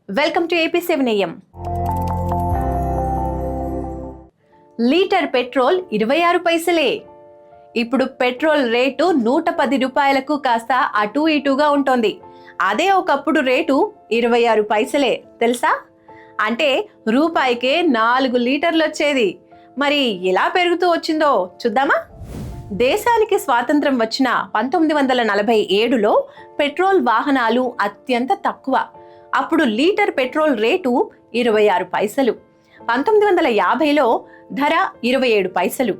Welcome to AP7 AM. Litre petrol 26 పైసలే. ఇప్పుడు petrol rate 110 రూపాయలకు కాస్త అటు ఇటుగా ఉంటుంది. అదే ఒకప్పుడు రేటు 26 పైసలే తెలుసా? అంటే రూపాయికే 4 లీటర్లు వచ్చేది. మరి ఎలా పెరుగుతూ వచ్చిందో చూద్దామా? దేశానికి స్వాతంత్రం వచ్చిన 1947లో పెట్రోల్ వాహనాలు అత్యంత తక్కువ. అప్పుడు లీటర్ పెట్రోల్ రేటు 26 పైసలు. 1950లో ధర 27 పైసలు.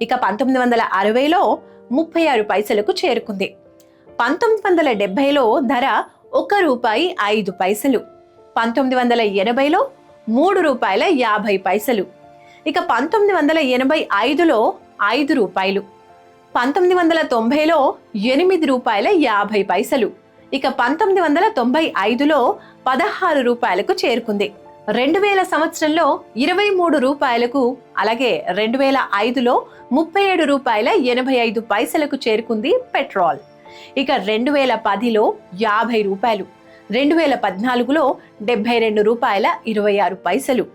ఇక 1960లో 36 పైసలకు చేరుకుంది. 1970లో ధర ₹1.05. 1980లో ₹3.50. ఇక 1985లో ₹5. 1990లో ₹8.50. ఇక 1995లో ₹16కు చేరుకుంది. 2000 సంవత్సరంలో ₹23, అలాగే 2005లో ₹37.85 చేరుకుంది పెట్రోల్. ఇక 2010లో ₹50, 2014లో ₹72.26,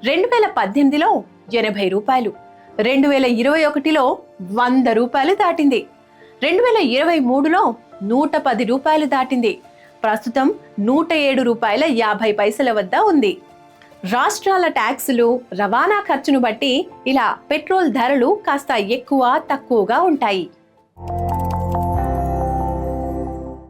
2018లో ₹80, 2021లో ₹100 దాటింది, 2023లో ₹110 దాటింది. ప్రస్తుతం ₹107.50 వద్ద ఉంది. రాష్ట్రాల ట్యాక్సులు, రవాణా ఖర్చును బట్టి ఇలా పెట్రోల్ ధరలు కాస్త ఎక్కువ తక్కువగా ఉంటాయి.